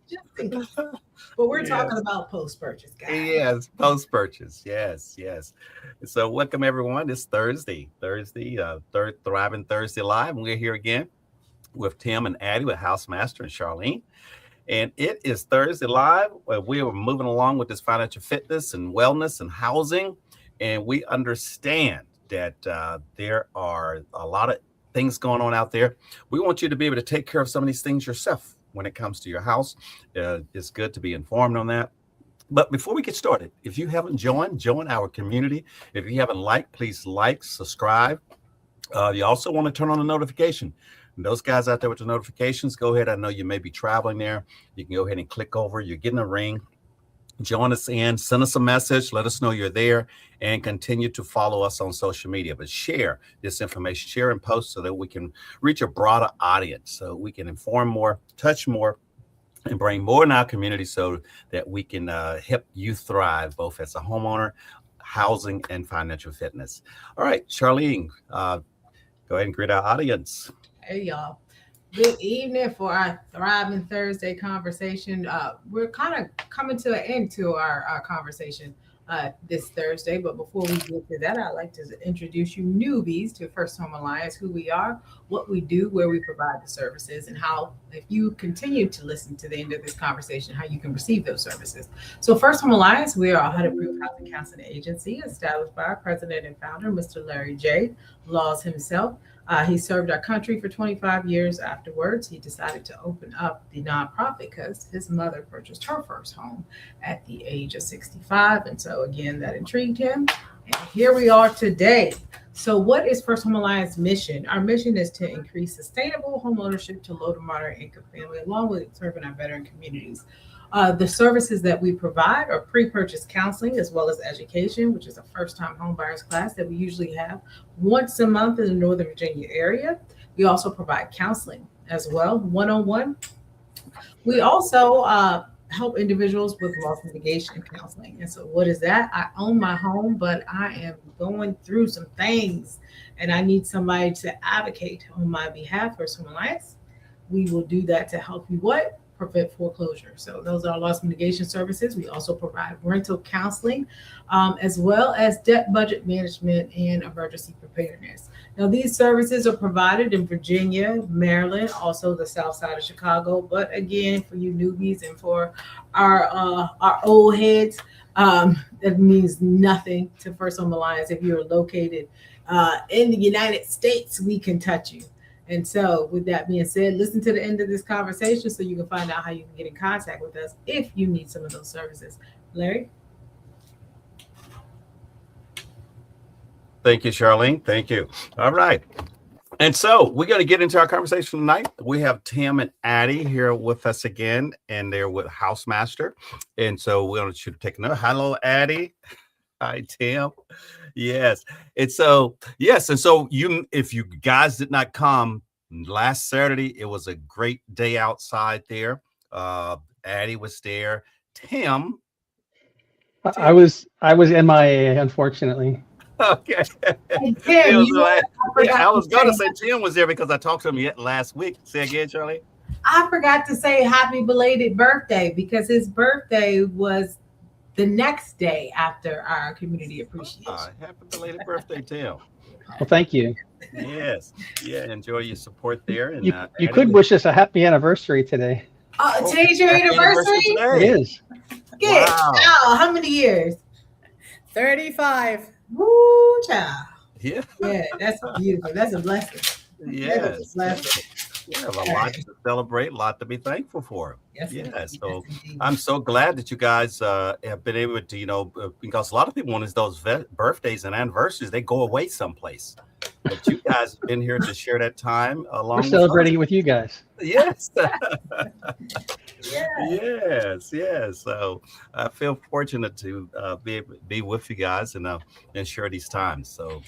Just in case. But we're talking Yes. about post-purchase, guys. Yes, post purchase. Yes, yes. So, welcome everyone. It's third Thriving Thursday Live. And we're here again with Tim and Addie, with Housemaster and Charlene. And it is Thursday Live, where we are moving along with this financial fitness and wellness and housing. And we understand that there are a lot of things going on out there. We want you to be able to take care of some of these things yourself when it comes to your house. It's good to be informed on that. But before we get started, if you haven't join our community. If you haven't liked, please like, subscribe. You also want to turn on the notification. And those guys out there with the notifications, go ahead. I know you may be traveling there. You can go ahead and click over. You're getting a ring. Join us in, send us a message, let us know you're there, and continue to follow us on social media. But share this information, share and post so that we can reach a broader audience, so we can inform more, touch more, and bring more in our community so that we can help you thrive both as a homeowner, housing, and financial fitness. All right, Charlene, go ahead and greet our audience. Hey, y'all. Good evening for our Thriving Thursday conversation. We're kind of coming to an end to our conversation this Thursday. But before we get to that, I'd like to introduce you newbies to First Home Alliance, who we are, what we do, where we provide the services, and how, if you continue to listen to the end of this conversation, how you can receive those services. So First Home Alliance, we are a HUD-approved housing counseling agency established by our president and founder, Mr. Larry J. Laws himself. He served our country for 25 years. Afterwards, he decided to open up the nonprofit because his mother purchased her first home at the age of 65. And so, again, that intrigued him. And here we are today. So, what is First Home Alliance mission? Our mission is to increase sustainable home ownership to low to moderate income family, along with serving our veteran communities. The services that we provide are pre-purchase counseling as well as education, which is a first-time home buyers class that we usually have once a month in the Northern Virginia area. We also provide counseling as well, one-on-one. We also help individuals with loss mitigation counseling. And so what is that? I own my home, but I am going through some things and I need somebody to advocate on my behalf for some alliance. We will do that to help you what? Prevent foreclosure. So those are loss mitigation services. We also provide rental counseling, as well as debt budget management and emergency preparedness. Now, these services are provided in Virginia, Maryland, also the South Side of Chicago. But again, for you newbies and for our old heads, that means nothing to First Home Alliance. If you're located in the United States, we can touch you. And so, with that being said, listen to the end of this conversation so you can find out how you can get in contact with us if you need some of those services. Larry? Thank you, Charlene. Thank you. All right. And so we're going to get into our conversation tonight. We have Tim and Addie here with us again, and they're with Housemaster. And so we're going to take another. Hello, Addie. Hi, Tim. Yes. And so, yes. And so if you guys did not come last Saturday, it was a great day outside there. Addie was there. Tim. I was MIA, unfortunately. Okay. Tim, I was going to say Tim was there because I talked to him yet last week. Say again, Charlie. I forgot to say happy belated birthday because his birthday was the next day after our community appreciation. Happy belated birthday, Tim. Well, thank you. Yes. Yeah, enjoy your support there. And you could wish us a happy anniversary today. Today's your anniversary? It is. Good. Wow. How many years? 35. Woo, child. Yeah. Yeah, that's beautiful. That's a blessing. Yes. We have a lot to celebrate, a lot to be thankful for. Yes. So I'm so glad that you guys have been able to, because a lot of people, when it's those birthdays and anniversaries, they go away someplace. But you guys have been here to share that time along. We're celebrating it with you guys. Yes. Yes. So I feel fortunate to be with you guys and share these times. So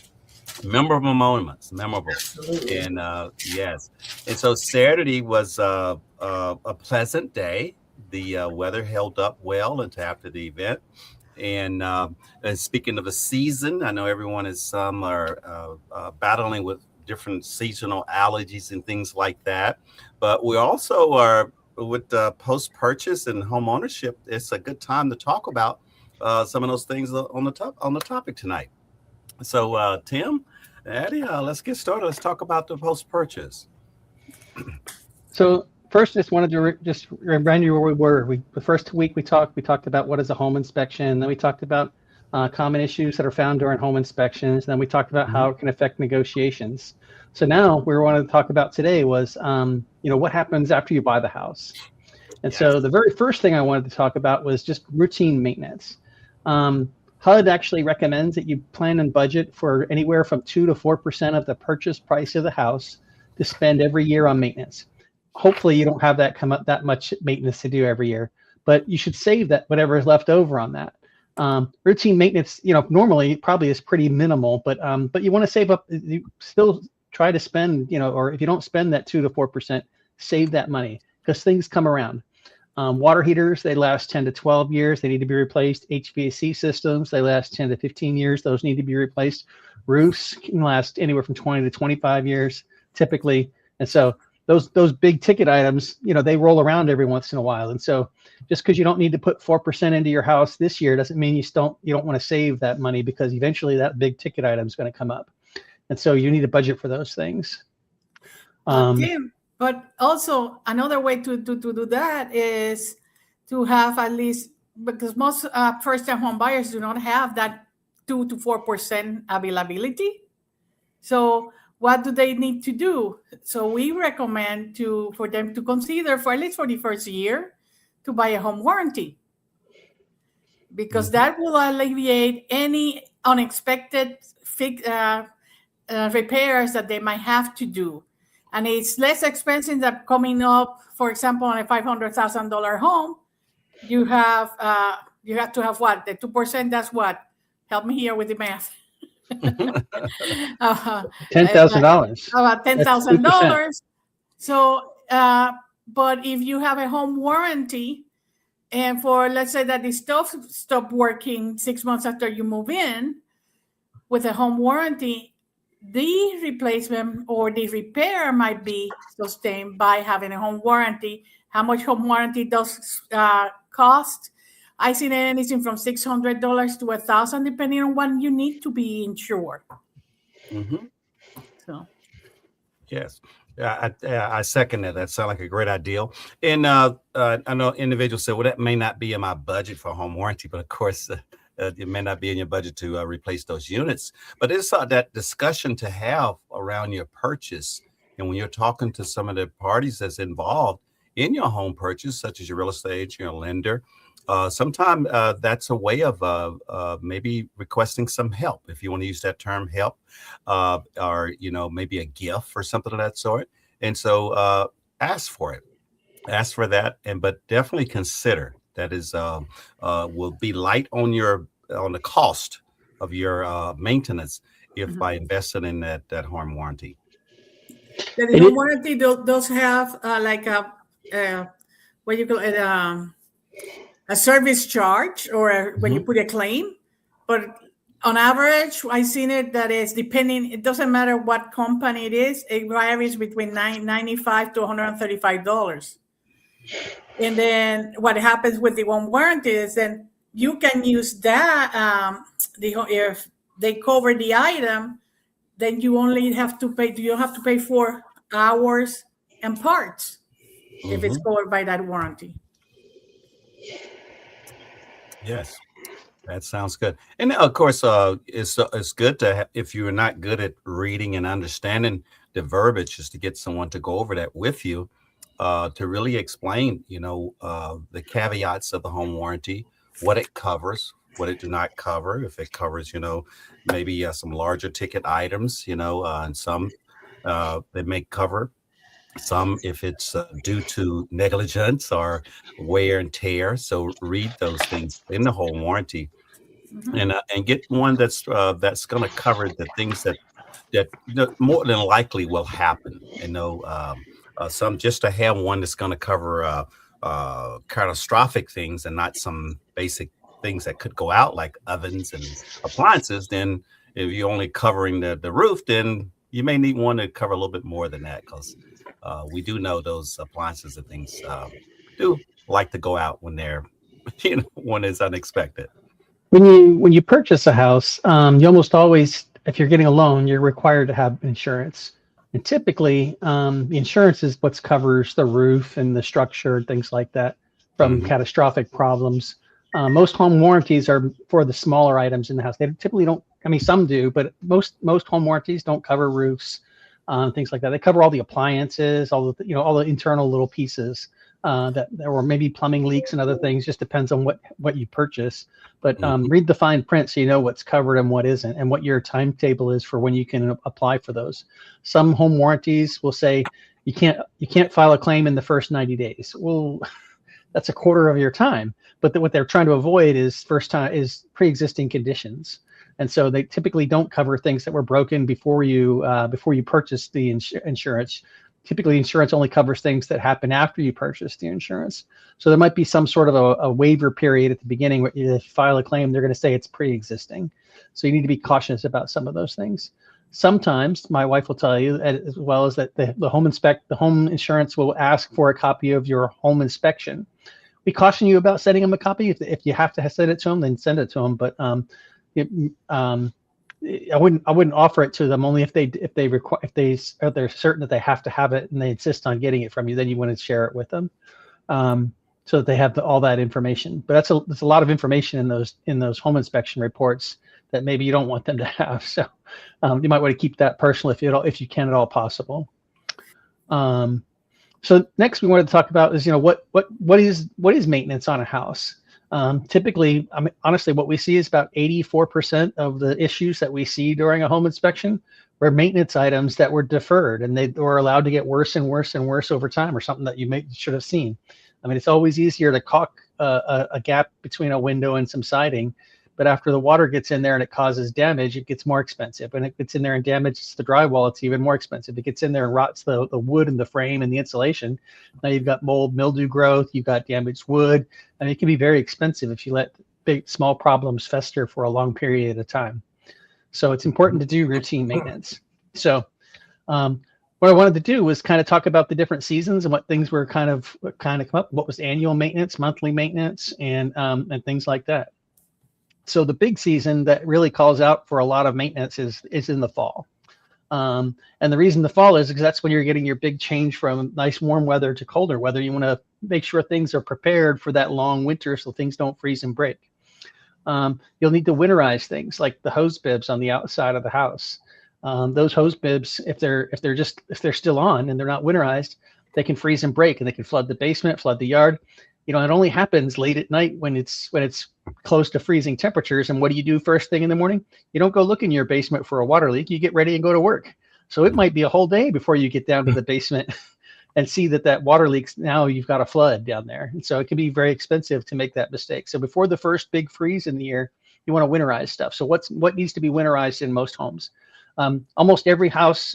memorable moments, Absolutely. And yes. And so Saturday was a pleasant day. The weather held up well until after the event. And speaking of a season, I know everyone is some are battling with different seasonal allergies and things like that. But we also are with post purchase and home ownership, it's a good time to talk about some of those things on the topic tonight. So, Tim, Addie, let's get started. Let's talk about the post purchase. So first, just wanted to just remind you where we were. The first week we talked about what is a home inspection. Then we talked about common issues that are found during home inspections. Then we talked about how it can affect negotiations. So now we wanted to talk about today was, what happens after you buy the house. And so the very first thing I wanted to talk about was just routine maintenance. HUD actually recommends that you plan and budget for anywhere from 2 to 4% of the purchase price of the house to spend every year on maintenance. Hopefully you don't have that come up that much maintenance to do every year, but you should save that whatever is left over on that. Routine maintenance, normally probably is pretty minimal, but you want to save up. You still try to spend, or if you don't spend that 2 to 4%, save that money because things come around. Water heaters, they last 10 to 12 years. They need to be replaced. HVAC systems, they last 10 to 15 years. Those need to be replaced. Roofs can last anywhere from 20 to 25 years typically. And so those big ticket items, they roll around every once in a while. And so just because you don't need to put 4% into your house this year doesn't mean you don't want to save that money, because eventually that big ticket item is going to come up. And so you need a budget for those things. Tim, but also another way to do that is to have at least, because most first-time home buyers do not have that 2 to 4% availability. So what do they need to do? So we recommend for them to consider, for at least for the first year, to buy a home warranty, because that will alleviate any unexpected repairs that they might have to do. And it's less expensive than coming up, for example, on a $500,000 home. You have to have what? The 2%, that's what? Help me here with the math. $10,000. About $10,000. So, but if you have a home warranty, and for, let's say that the stove stopped working 6 months after you move in, with a home warranty, the replacement or the repair might be sustained by having a home warranty. How much home warranty does cost? I see anything from $600 to $1,000, depending on what you need to be insured. Mm-hmm. So, yes, I second that. That sounds like a great idea. And I know individuals say, well, that may not be in my budget for home warranty, but of course, it may not be in your budget to replace those units. But it's that discussion to have around your purchase. And when you're talking to some of the parties that's involved in your home purchase, such as your real estate, your lender, sometimes that's a way of maybe requesting some help, if you want to use that term, help, or maybe a gift or something of that sort. And so ask for it, ask for that, but definitely consider that is will be light on the cost of your maintenance if by investing in that home warranty. The home warranty does have like a what you call it, a service charge, or when you put a claim. But on average, I've seen it that is depending. It doesn't matter what company it is. It varies between $95 to $135. And then what happens with the home warranty is then you can use that. If they cover the item, then you only have to pay. You don't have to pay for hours and parts if it's covered by that warranty. Yes, that sounds good. And of course, it's good to if you're not good at reading and understanding the verbiage, just to get someone to go over that with you, to really explain, the caveats of the home warranty, what it covers, what it do not cover, if it covers, maybe some larger ticket items, and some they may cover. Some if it's due to negligence or wear and tear. So read those things in the home warranty, and get one that's going to cover the things that more than likely will happen. Some just to have one that's going to cover catastrophic things and not some basic things that could go out like ovens and appliances. Then if you're only covering the roof, then you may need one to cover a little bit more than that, because We do know those appliances and things do like to go out when they're, when it's unexpected. When you purchase a house, you almost always, if you're getting a loan, you're required to have insurance. And typically, the insurance is what covers the roof and the structure and things like that from catastrophic problems. Most home warranties are for the smaller items in the house. They typically don't. I mean, some do, but most home warranties don't cover roofs, things like that. They cover all the appliances, all the all the internal little pieces that or maybe plumbing leaks and other things. Just depends on what you purchase. But read the fine print so you know what's covered and what isn't, and what your timetable is for when you can apply for those. Some home warranties will say you can't file a claim in the first 90 days. Well, that's a quarter of your time. But what they're trying to avoid is pre-existing conditions, and so they typically don't cover things that were broken before you purchase the insurance. Typically, insurance only covers things that happen after you purchase the insurance. So there might be some sort of a waiver period at the beginning where if you file a claim, they're going to say it's pre-existing. So you need to be cautious about some of those things. Sometimes my wife will tell you as well as that the home insurance will ask for a copy of your home inspection. We caution you about sending them a copy. If you have to send it to them, then send it to them. But I wouldn't offer it to them only if they're certain that they have to have it and they insist on getting it from you. Then you want to share it with them, so that they have all that information. But that's a lot of information in those home inspection reports that maybe you don't want them to have. So you might want to keep that personal if you can at all possible. So next we wanted to talk about is what is maintenance on a house. Typically, I mean, honestly, what we see is about 84% of the issues that we see during a home inspection were maintenance items that were deferred, and they were allowed to get worse and worse and worse over time, or something that you should have seen. I mean, it's always easier to caulk a gap between a window and some siding, but after the water gets in there and it causes damage, it gets more expensive. And it gets in there and damages the drywall, it's even more expensive. It gets in there and rots the wood and the frame and the insulation. Now you've got mold, mildew growth, you've got damaged wood, and it can be very expensive if you let small problems fester for a long period of time. So it's important to do routine maintenance. So what I wanted to do was kind of talk about the different seasons and what things were kind of come up. What was annual maintenance, monthly maintenance, and things like that. So the big season that really calls out for a lot of maintenance is in the fall. And the reason the fall is because that's when you're getting your big change from nice warm weather to colder weather. You want to make sure things are prepared for that long winter so things don't freeze and break. You'll need to winterize things like the hose bibs on the outside of the house. Those hose bibs, if they're still on and they're not winterized, they can freeze and break, and they can flood the basement, flood the yard. It only happens late at night when it's close to freezing temperatures. And what do you do first thing in the morning? You don't go look in your basement for a water leak. You get ready and go to work. So it might be a whole day before you get down to the basement and see that water leaks. Now you've got a flood down there. And so it can be very expensive to make that mistake. So before the first big freeze in the year, you want to winterize stuff. So what needs to be winterized in most homes? Almost every house,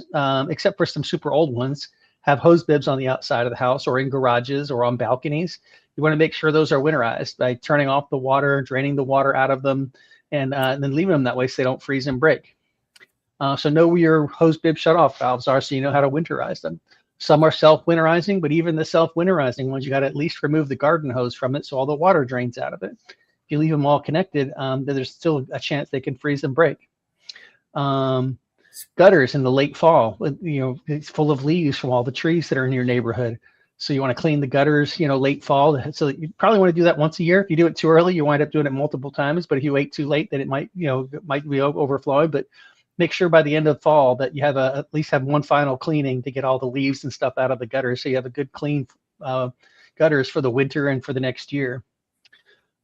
except for some super old ones, have hose bibs on the outside of the house or in garages or on balconies. You want to make sure those are winterized by turning off the water, draining the water out of them, and then leaving them that way so they don't freeze and break. So know where your hose bib shutoff valves are so you know how to winterize them. Some are self-winterizing, but even the self-winterizing ones, you got to at least remove the garden hose from it so all the water drains out of it. If you leave them all connected, then there's still a chance they can freeze and break. Gutters in the late fall, it's full of leaves from all the trees that are in your neighborhood. So you want to clean the gutters, late fall. So you probably want to do that once a year. If you do it too early, you wind up doing it multiple times. But if you wait too late, then it might be overflowing. But make sure by the end of fall that you have at least have one final cleaning to get all the leaves and stuff out of the gutters, so you have a good clean gutters for the winter and for the next year.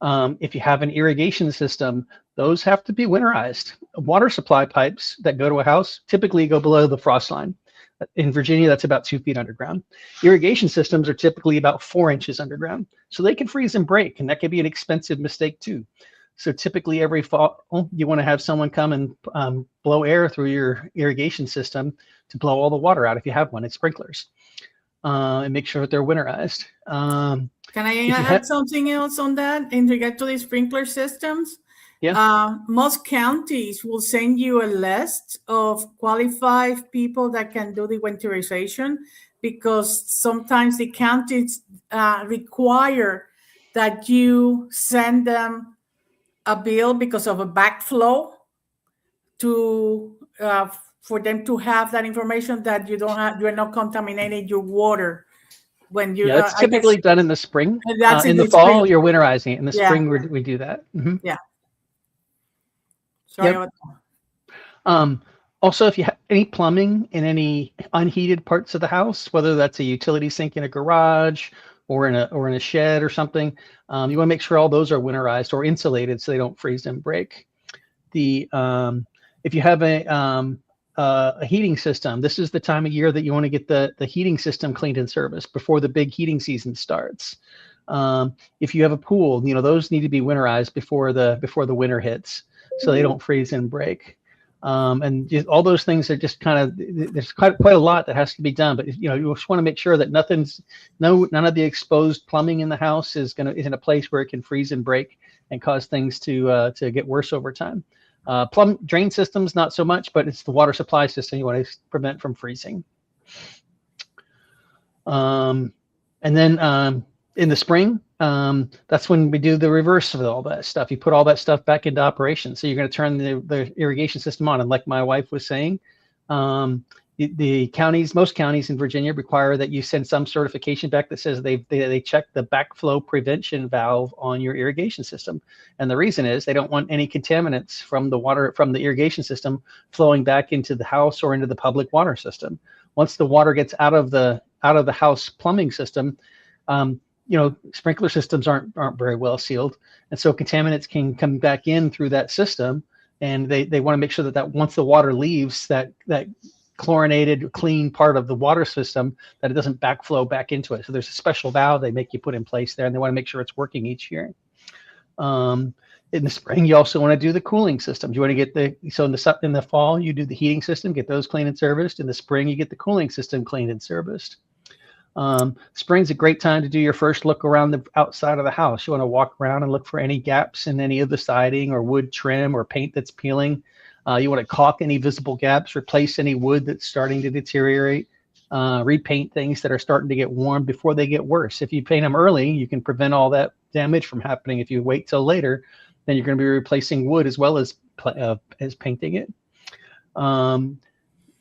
If you have an irrigation system, those have to be winterized. Water supply pipes that go to a house typically go below the frost line. In Virginia, that's about 2 feet underground. Irrigation systems are typically about 4 inches underground. So they can freeze and break, and that can be an expensive mistake too. So typically every fall, you want to have someone come and blow air through your irrigation system to blow all the water out if you have one. It's sprinklers. And make sure that they're winterized. Can I add something else on that in regard to the sprinkler systems? Yeah. Most counties will send you a list of qualified people that can do the winterization, because sometimes the counties require that you send them a bill because of a backflow to for them to have that information that you are not contaminating your water when you. Yeah, it's typically done in the spring. That's in the fall, you're winterizing it. In the spring, we do that. Mm-hmm. Yeah. Sorry about that. Also, if you have any plumbing in any unheated parts of the house, whether that's a utility sink in a garage or in a shed or something, you want to make sure all those are winterized or insulated so they don't freeze and break. If you have a heating system, this is the time of year that you want to get the heating system cleaned and serviced before the big heating season starts. If you have a pool, those need to be winterized before the winter hits, so they don't freeze and break. And just, all those things are just kind of, there's quite a lot that has to be done. But you just want to make sure that none of the exposed plumbing in the house is in a place where it can freeze and break and cause things to get worse over time. Drain systems, not so much, but it's the water supply system you want to prevent from freezing. And then in the spring, that's when we do the reverse of all that stuff. You put all that stuff back into operation. So you're going to turn the irrigation system on. And like my wife was saying, the counties, most counties in Virginia require that you send some certification back that says they check the backflow prevention valve on your irrigation system. And the reason is they don't want any contaminants from the water, from the irrigation system flowing back into the house or into the public water system. Once the water gets out of the house plumbing system, sprinkler systems aren't very well sealed, and so contaminants can come back in through that system, and they want to make sure that once the water leaves that chlorinated clean part of the water system, that it doesn't backflow back into it. So there's a special valve they make you put in place there, and they want to make sure it's working each year. In the spring, you also want to do the cooling system. You want to get in the fall you do the heating system, get those cleaned and serviced. In the spring, you get the cooling system cleaned and serviced. Spring's a great time to do your first look around the outside of the house. You want to walk around and look for any gaps in any of the siding or wood trim or paint that's peeling. You want to caulk any visible gaps, replace any wood that's starting to deteriorate, repaint things that are starting to get worn before they get worse. If you paint them early, you can prevent all that damage from happening. If you wait till later, then you're going to be replacing wood as well as painting it.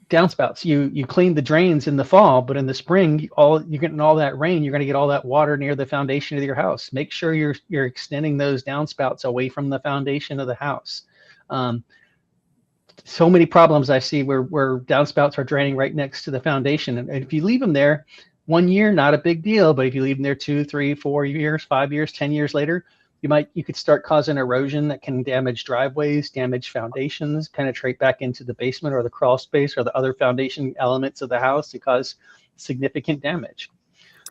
Downspouts, you clean the drains in the fall, but in the spring, you're getting all that rain, you're going to get all that water near the foundation of your house. Make sure you're extending those downspouts away from the foundation of the house. So many problems I see where downspouts are draining right next to the foundation, and if you leave them there 1 year, not a big deal, but if you leave them there 2, 3, 4 years, 5 years, 10 years later, you could start causing erosion that can damage driveways, damage foundations, penetrate back into the basement or the crawl space or the other foundation elements of the house to cause significant damage.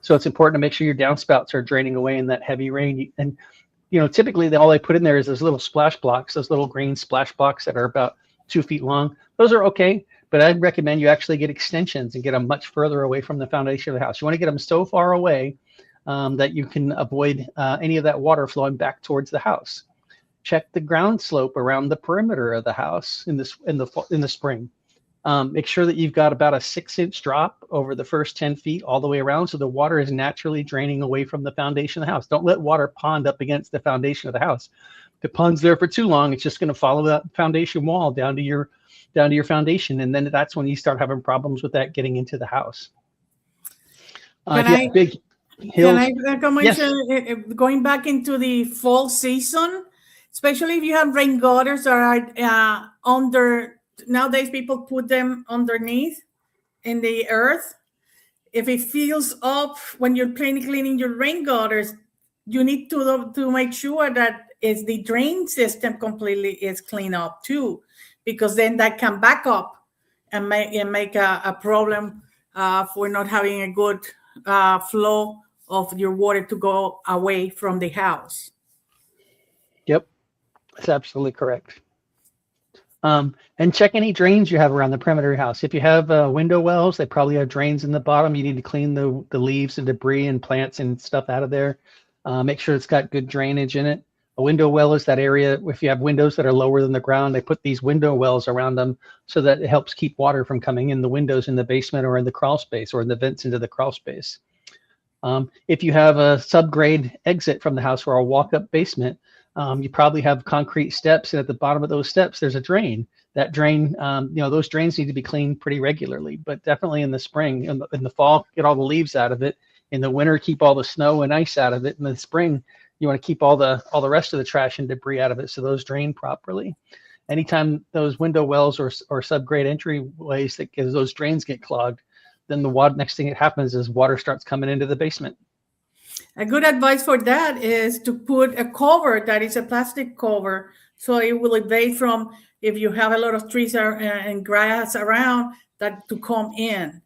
So it's important to make sure your downspouts are draining away in that heavy rain. And typically all they put in there is those little splash blocks, those little green splash blocks that are about 2 feet long. Those are okay, but I'd recommend you actually get extensions and get them much further away from the foundation of the house. You want to get them so far away that you can avoid any of that water flowing back towards the house. Check the ground slope around the perimeter of the house in the spring. Make sure that you've got about a 6-inch drop over the first 10 feet all the way around, so the water is naturally draining away from the foundation of the house. Don't let water pond up against the foundation of the house. If it ponds there for too long, it's just going to follow that foundation wall down to your foundation, and then that's when you start having problems with that getting into the house. Can I recommend going back into the fall season, especially if you have rain gutters that are under, nowadays people put them underneath in the earth. If it fills up when you're cleaning your rain gutters, you need to make sure that the drain system completely is cleaned up too, because then that can back up and make a problem for not having a good flow of your water to go away from the house. Yep, that's absolutely correct. And check any drains you have around the perimeter of your house. If you have window wells, they probably have drains in the bottom. You need to clean the leaves and debris and plants and stuff out of there. Make sure it's got good drainage in it. A window well is that area, if you have windows that are lower than the ground, they put these window wells around them so that it helps keep water from coming in the windows in the basement or in the crawl space or in the vents into the crawl space. If you have a subgrade exit from the house or a walk-up basement, you probably have concrete steps, and at the bottom of those steps, there's a drain. That drain, those drains need to be cleaned pretty regularly, but definitely in the spring, in the fall, get all the leaves out of it. In the winter, keep all the snow and ice out of it. In the spring, you want to keep all the rest of the trash and debris out of it, so those drain properly. Anytime those window wells or subgrade entryways that those drains get clogged, then the water, next thing that happens is water starts coming into the basement. A good advice for that is to put a cover that is a plastic cover, so it will evade from, if you have a lot of trees and grass around, that to come in,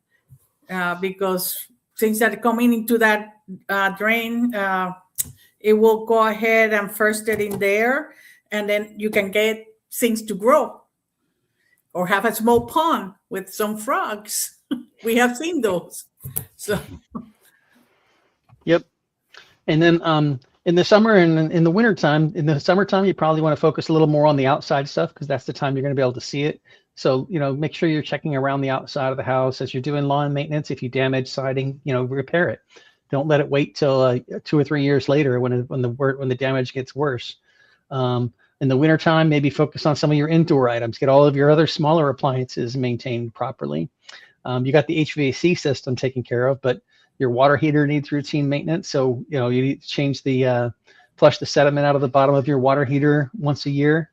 because things that come into that drain, it will go ahead and first it in there, and then you can get things to grow, or have a small pond with some frogs. We have seen those. So. Yep. And then in the summer and in the wintertime, in the summertime, you probably want to focus a little more on the outside stuff because that's the time you're going to be able to see it. So, make sure you're checking around the outside of the house as you're doing lawn maintenance. If you damage siding, repair it. Don't let it wait till 2 or 3 years later when the damage gets worse. In the wintertime, maybe focus on some of your indoor items. Get all of your other smaller appliances maintained properly. You got the HVAC system taken care of, but your water heater needs routine maintenance. So, you need to change flush the sediment out of the bottom of your water heater once a year.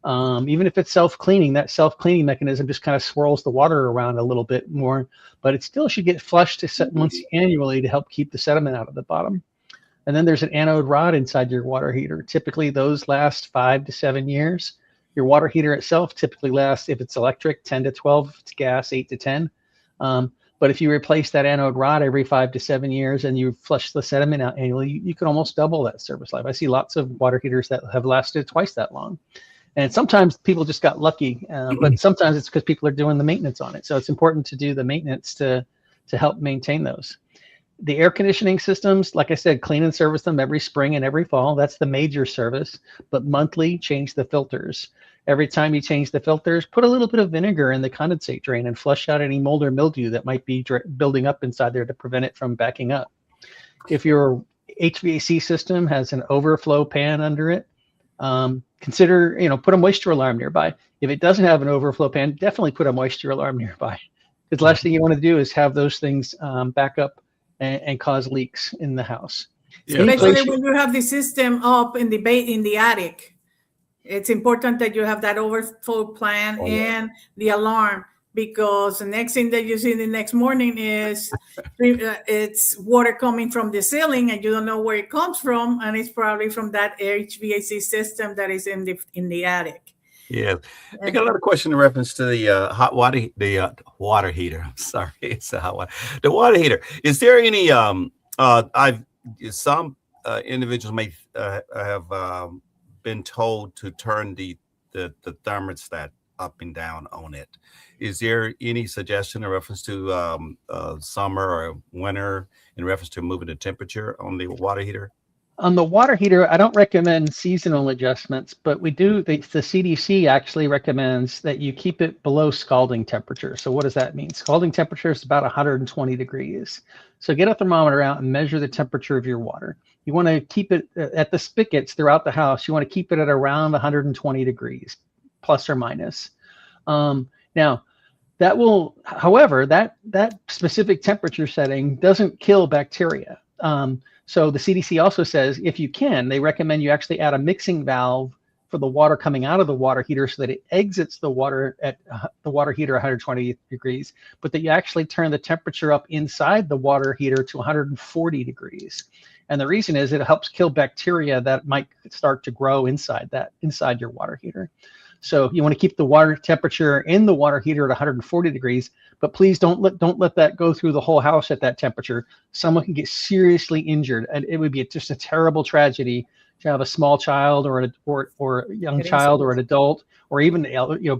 Even if it's self-cleaning, that self-cleaning mechanism just kind of swirls the water around a little bit more, but it still should get flushed once annually to help keep the sediment out of the bottom. And then there's an anode rod inside your water heater. Typically those last 5 to 7 years. Your water heater itself typically lasts, if it's electric, 10 to 12, if it's gas, 8 to 10. But if you replace that anode rod every 5 to 7 years and you flush the sediment out annually, you can almost double that service life. I see lots of water heaters that have lasted twice that long. And sometimes people just got lucky, but sometimes it's because people are doing the maintenance on it. So it's important to do the maintenance to help maintain those. The air conditioning systems, like I said, clean and service them every spring and every fall. That's the major service. But monthly, change the filters. Every time you change the filters, put a little bit of vinegar in the condensate drain and flush out any mold or mildew that might be building up inside there to prevent it from backing up. If your HVAC system has an overflow pan under it, consider, put a moisture alarm nearby. If it doesn't have an overflow pan, definitely put a moisture alarm nearby. Because the last thing you want to do is have those things back up and cause leaks in the house. Yeah. Especially when you have the system up in the attic. It's important that you have that overflow plan and the alarm, because the next thing that you see the next morning is it's water coming from the ceiling and you don't know where it comes from, and it's probably from that HVAC system that is in the attic. Yeah, I got another question in reference to the hot water, water heater. I'm sorry, it's a hot water. The water heater. Is there any? Some individuals may have been told to turn the thermostat up and down on it. Is there any suggestion in reference to summer or winter in reference to moving the temperature on the water heater? On the water heater, I don't recommend seasonal adjustments, but we do. The CDC actually recommends that you keep it below scalding temperature. So what does that mean? Scalding temperature is about 120 degrees. So get a thermometer out and measure the temperature of your water. You want to keep it at the spigots throughout the house. You want to keep it at around 120 degrees, plus or minus. Now, that will, however, that specific temperature setting doesn't kill bacteria. So the CDC also says, if you can, they recommend you actually add a mixing valve for the water coming out of the water heater so that it exits the water at the water heater 120 degrees, but that you actually turn the temperature up inside the water heater to 140 degrees. And the reason is it helps kill bacteria that might start to grow inside your water heater. So you want to keep the water temperature in the water heater at 140 degrees, but please don't let that go through the whole house at that temperature. Someone can get seriously injured, and it would be just a terrible tragedy to have a small child or a young child or an adult or even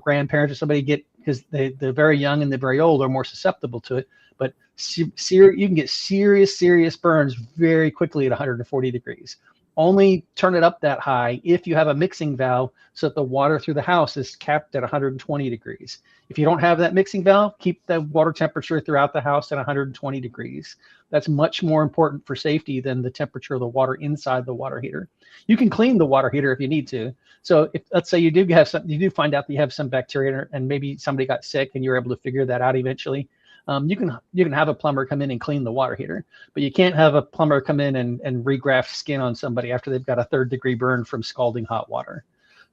grandparents or somebody get, because the very young and the very old are more susceptible to it. but you can get serious burns very quickly at 140 degrees. Only turn it up that high if you have a mixing valve so that the water through the house is capped at 120 degrees. If you don't have that mixing valve, keep the water temperature throughout the house at 120 degrees. That's much more important for safety than the temperature of the water inside the water heater. You can clean the water heater if you need to. So if, let's say you do find out that you have some bacteria and maybe somebody got sick and you're able to figure that out eventually, you can have a plumber come in and clean the water heater, but you can't have a plumber come in and regraft skin on somebody after they've got a 3rd-degree burn from scalding hot water.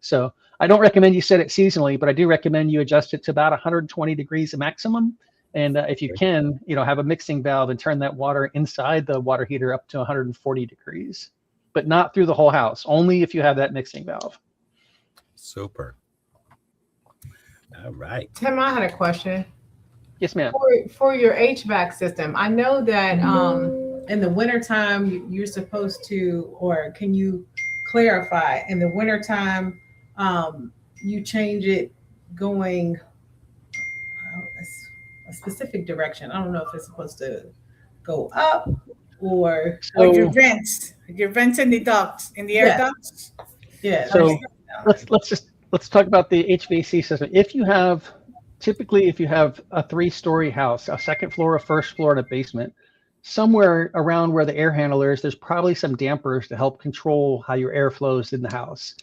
So I don't recommend you set it seasonally, but I do recommend you adjust it to about 120 degrees maximum. And if you can, have a mixing valve and turn that water inside the water heater up to 140 degrees, but not through the whole house, only if you have that mixing valve. Super. All right. Tim, I had a question. Yes, ma'am. For your HVAC system, I know that in the wintertime, you're supposed to, or can you clarify, in the wintertime, you change it going a specific direction. I don't know if it's supposed to go up or your vents in the ducts, in the air ducts. Yeah. So let's talk about the HVAC system. If you have a 3-story house, a 2nd floor, a 1st floor, and a basement, somewhere around where the air handler is, there's probably some dampers to help control how your air flows in the house.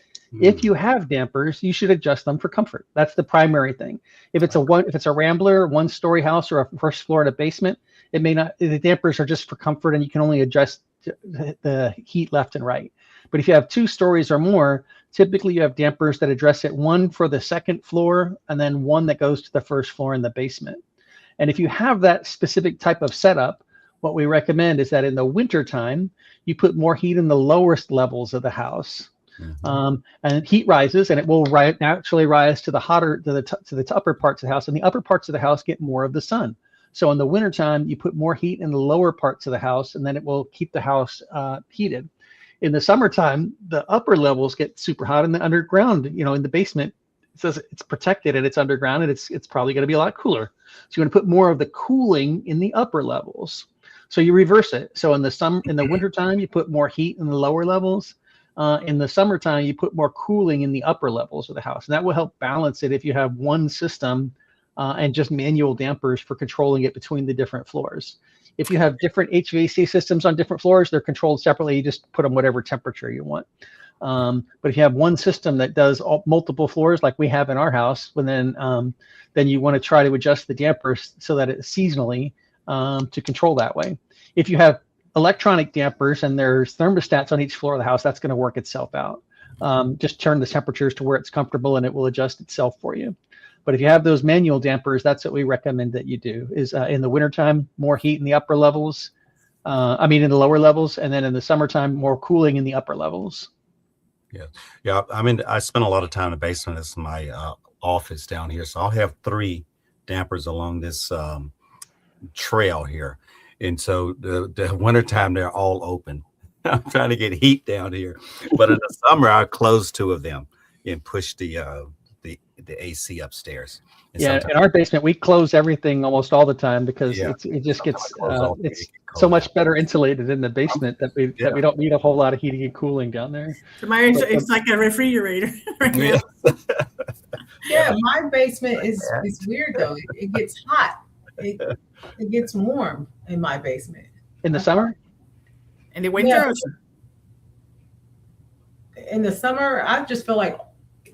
If you have dampers, you should adjust them for comfort. That's the primary thing. If it's a Rambler 1-story house or a 1st floor and a basement, it may not. The dampers are just for comfort, and you can only adjust the heat left and right. But if you have 2 stories or more, typically you have dampers that address it, one for the 2nd floor and then one that goes to the 1st floor in the basement. And if you have that specific type of setup, what we recommend is that in the winter time, you put more heat in the lowest levels of the house. And heat rises, and it will naturally rise to the upper parts of the house, and the upper parts of the house get more of the sun. So in the wintertime, you put more heat in the lower parts of the house, and then it will keep the house heated. In the summertime, the upper levels get super hot, and the underground, in the basement, it says it's protected and it's underground, and it's probably going to be a lot cooler. So you're going to put more of the cooling in the upper levels. So you reverse it. So in the wintertime, you put more heat in the lower levels. In the summertime, you put more cooling in the upper levels of the house, and that will help balance it if you have one system and just manual dampers for controlling it between the different floors. If you have different HVAC systems on different floors, they're controlled separately. You just put them whatever temperature you want. But if you have one system that does multiple floors, like we have in our house, then you want to try to adjust the dampers so that it's seasonally to control that way. If you have electronic dampers and there's thermostats on each floor of the house, that's going to work itself out. Just turn the temperatures to where it's comfortable and it will adjust itself for you. But if you have those manual dampers, that's what we recommend that you do, is in the wintertime, more heat in the upper levels, in the lower levels, and then in the summertime, more cooling in the upper levels. Yeah. I spend a lot of time in the basement. It's my office down here. So I'll have 3 dampers along this trail here. And so the wintertime, they're all open. I'm trying to get heat down here. But in the summer, I close 2 of them and push the AC upstairs. And in our basement, we close everything almost all the time because it just gets it's so much better insulated in the basement that we don't need a whole lot of heating and cooling down there. So it's like a refrigerator right now. Yeah, my basement is weird though. It gets hot. It gets warm in my basement. In the summer? In the winter? In the summer, I just feel like,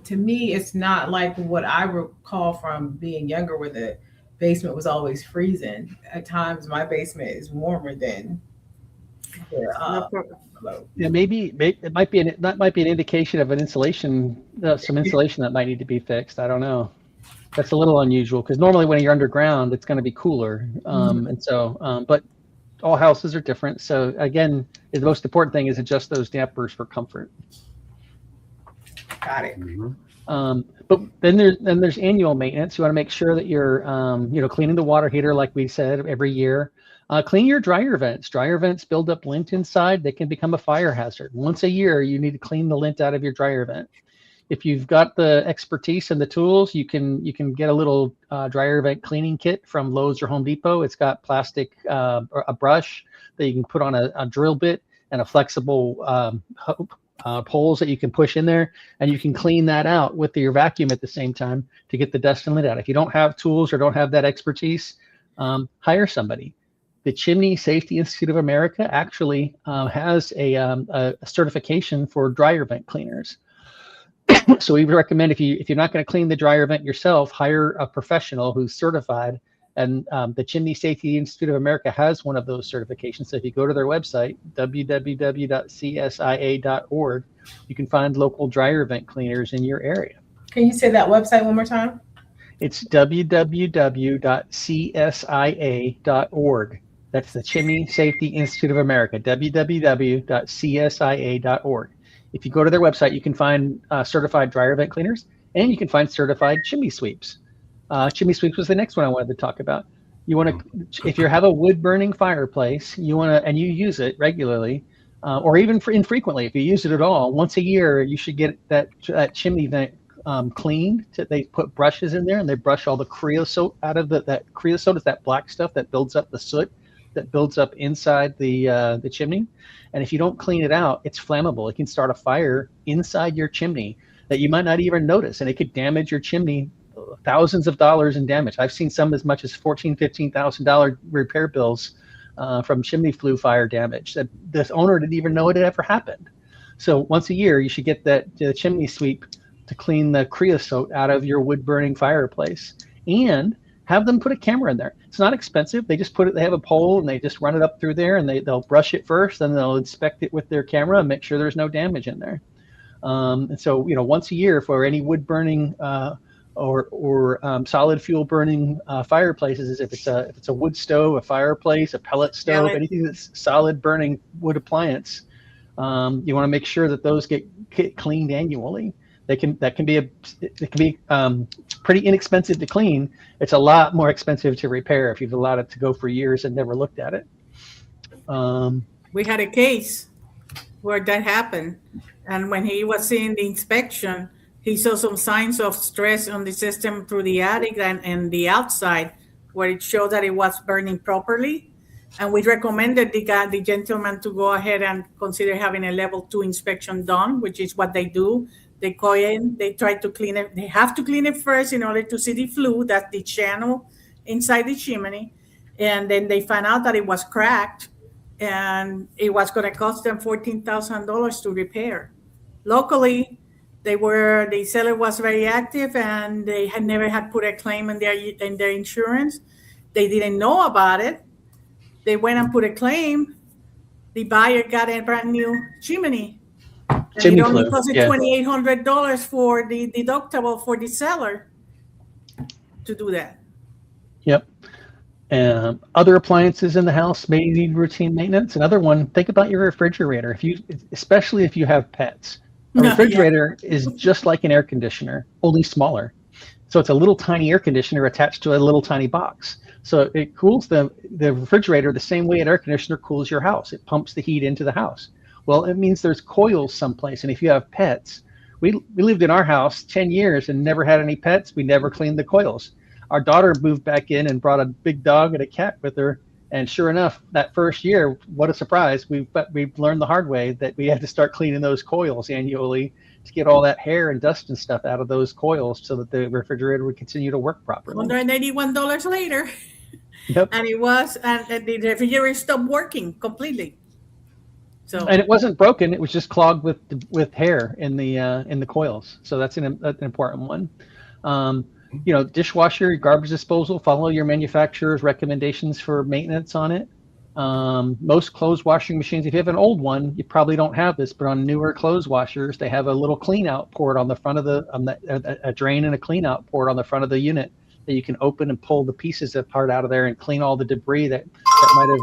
to me, it's not like what I recall from being younger where the basement was always freezing. At times, my basement is warmer than maybe it might be an indication of an insulation, some insulation that might need to be fixed. I don't know. That's a little unusual because normally when you're underground, it's going to be cooler. And so, but all houses are different. So again, the most important thing is adjust those dampers for comfort. Got it. But then there's annual maintenance. You want to make sure that you're, cleaning the water heater, like we said, every year. Clean your dryer vents. Dryer vents build up lint inside. They can become a fire hazard. Once a year, you need to clean the lint out of your dryer vent. If you've got the expertise and the tools, you can get a little dryer vent cleaning kit from Lowe's or Home Depot. It's got plastic, a brush that you can put on a drill bit and a flexible poles that you can push in there, and you can clean that out with your vacuum at the same time to get the dust and lint out. If you don't have tools or don't have that expertise, hire somebody. The Chimney Safety Institute of America actually has a certification for dryer vent cleaners. So we recommend if you're not going to clean the dryer vent yourself, hire a professional who's certified. And the Chimney Safety Institute of America has one of those certifications. So if you go to their website, www.csia.org, you can find local dryer vent cleaners in your area. Can you say that website one more time? It's www.csia.org. That's the Chimney Safety Institute of America, www.csia.org. If you go to their website, you can find certified dryer vent cleaners, and you can find certified chimney sweeps. Chimney sweeps was the next one I wanted to talk about. You want to, if you have a wood burning fireplace, you want to, and you use it regularly, or even infrequently, if you use it at all, once a year, you should get that chimney vent cleaned. They put brushes in there and they brush all the creosote out of that creosote is that black stuff that builds up the soot that builds up inside the chimney. And if you don't clean it out, it's flammable. It can start a fire inside your chimney that you might not even notice, and it could damage your chimney, thousands of dollars in damage. I've seen some as much as $14,000-$15,000 repair bills from chimney flue fire damage that this owner didn't even know it had ever happened. So once a year, you should get the chimney sweep to clean the creosote out of your wood burning fireplace, and have them put a camera in there. It's not expensive. They just they have a pole and they just run it up through there, and they'll brush it first, then they'll inspect it with their camera and make sure there's no damage in there. And so, once a year for any wood burning or solid fuel burning fireplaces, if it's a wood stove, a fireplace, a pellet stove, anything that's solid burning wood appliance, you want to make sure that those get cleaned annually. That can be pretty inexpensive to clean. It's a lot more expensive to repair if you've allowed it to go for years and never looked at it. We had a case where that happened, and when he was seeing the inspection, he saw some signs of stress on the system through the attic and the outside, where it showed that it was burning properly. And we recommended the gentleman to go ahead and consider having a level 2 inspection done, which is what they do. They go in, they try to clean it. They have to clean it first in order to see the flue, that's the channel inside the chimney. And then they found out that it was cracked, and it was going to cost them $14,000 to repair. Locally, the seller was very active, and they had never had put a claim in their insurance. They didn't know about it. They went and put a claim. The buyer got a brand new chimney. And it only cost $2,800 for the deductible for the seller to do that. Yep. Other appliances in the house may need routine maintenance. Another one, think about your refrigerator. Especially if you have pets. A refrigerator is just like an air conditioner, only smaller. So it's a little tiny air conditioner attached to a little tiny box. So it cools the refrigerator the same way an air conditioner cools your house. It pumps the heat into the house. Well, it means there's coils someplace. And if you have pets, we lived in our house 10 years and never had any pets. We never cleaned the coils. Our daughter moved back in and brought a big dog and a cat with her. And sure enough, that first year, what a surprise. We learned the hard way that we had to start cleaning those coils annually to get all that hair and dust and stuff out of those coils so that the refrigerator would continue to work properly. $181 later. Yep. And the refrigerator stopped working completely. So, and it wasn't broken; it was just clogged with hair in the coils. So that's an important one. Dishwasher, garbage disposal. Follow your manufacturer's recommendations for maintenance on it. Most clothes washing machines, if you have an old one, you probably don't have this, but on newer clothes washers, they have a little clean out port on the front of a drain and a clean out port on the front of the unit that you can open and pull the pieces apart out of there and clean all the debris that might have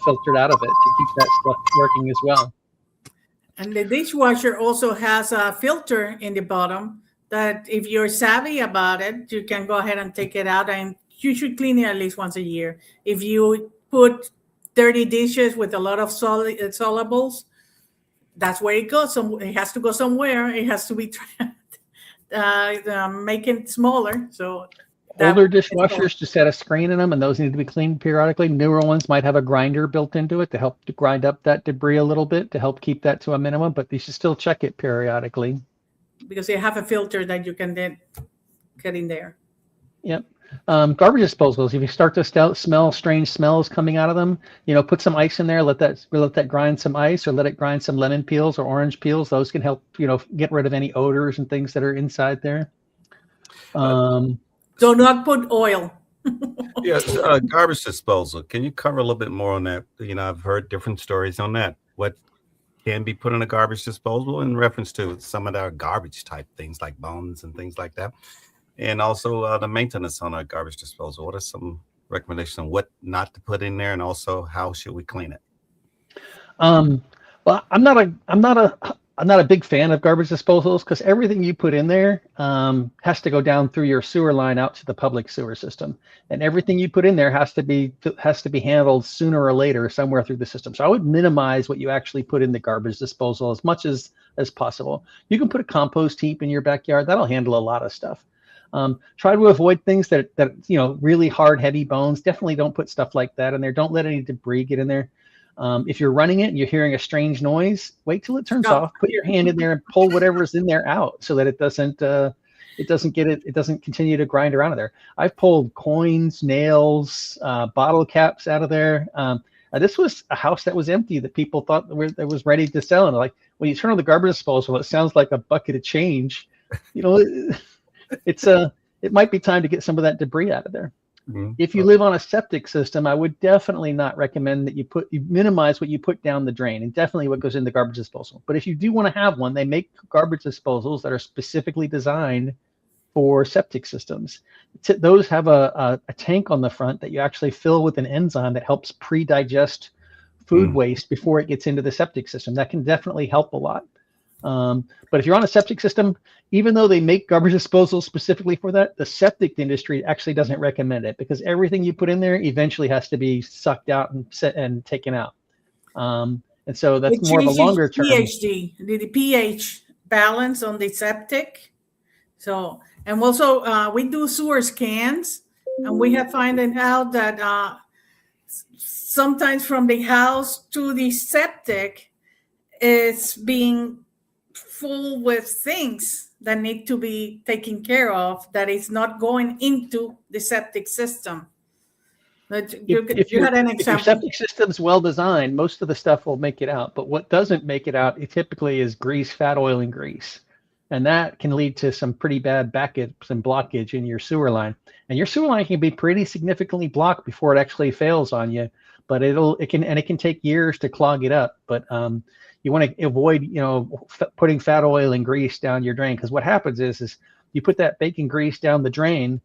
filtered out of it to keep that stuff working as well. And the dishwasher also has a filter in the bottom that if you're savvy about it, you can go ahead and take it out, and you should clean it at least once a year. If you put dirty dishes with a lot of solubles, that's where it goes. It has to go somewhere. It has to be make it smaller. So that Older it's all- dishwashers just had a screen in them, and those need to be cleaned periodically. Newer ones might have a grinder built into it to help to grind up that debris a little bit to help keep that to a minimum, but you should still check it periodically. because they have a filter that you can then get in there. Yep. Garbage disposals, if you start to smell strange smells coming out of them, put some ice in there, let that grind some ice, or let it grind some lemon peels or orange peels. Those can help, get rid of any odors and things that are inside there. Do not put oil. Yes, garbage disposal. Can you cover a little bit more on that? I've heard different stories on that. What can be put in a garbage disposal in reference to some of our garbage type things like bones and things like that? And also the maintenance on a garbage disposal. What are some recommendations on what not to put in there, and also how should we clean it? Well, I'm not a big fan of garbage disposals because everything you put in there has to go down through your sewer line out to the public sewer system, and everything you put in there has to be handled sooner or later somewhere through the system. So I would minimize what you actually put in the garbage disposal as much as possible. You can put a compost heap in your backyard. That'll handle a lot of stuff. Try to avoid things that really hard, heavy bones. Definitely don't put stuff like that in there. Don't let any debris get in there. If you're running it and you're hearing a strange noise, wait till it turns off. Put your hand in there and pull whatever's in there out so that it doesn't continue to grind around in there. I've pulled coins, nails, bottle caps out of there. This was a house that was empty that people thought that was ready to sell, and like when you turn on the garbage disposal, it sounds like a bucket of change. It might be time to get some of that debris out of there. Mm-hmm. If you live on a septic system, I would definitely not recommend that you minimize what you put down the drain, and definitely what goes in the garbage disposal. But if you do want to have one, they make garbage disposals that are specifically designed for septic systems. Those have a tank on the front that you actually fill with an enzyme that helps pre-digest food waste before it gets into the septic system. That can definitely help a lot. But if you're on a septic system, even though they make garbage disposal specifically for that, the septic industry actually doesn't recommend it because everything you put in there eventually has to be sucked out and taken out. And so that's more of a longer term. The pH balance on the septic. So, and also we do sewer scans, and we have finding out that sometimes from the house to the septic, it's being full with things that need to be taken care of, that is not going into the septic system. You had an example. If your septic system's well designed, most of the stuff will make it out. But what doesn't make it out, it typically is grease, fat oil, and grease. And that can lead to some pretty bad backups and blockage in your sewer line. And your sewer line can be pretty significantly blocked before it actually fails on you. But it can take years to clog it up. But you want to avoid, putting fat oil and grease down your drain, because what happens is you put that bacon grease down the drain.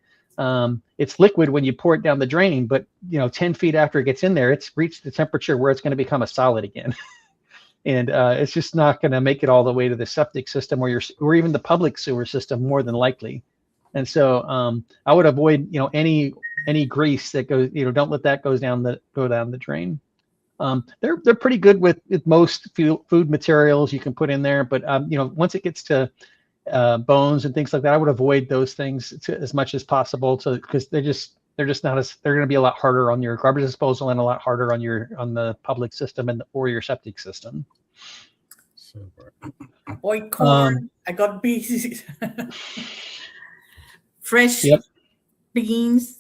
It's liquid when you pour it down the drain, but 10 feet after it gets in there, it's reached the temperature where it's going to become a solid again, and it's just not going to make it all the way to the septic system or even the public sewer system, more than likely. And so I would avoid any grease that goes. Don't let that go down the drain. They're pretty good with most food materials you can put in there, but once it gets to bones and things like that, I would avoid those things as much as possible, because they're going to be a lot harder on your garbage disposal and a lot harder on the public system or your septic system. Super. Boy, corn. I got beans. Fresh beans.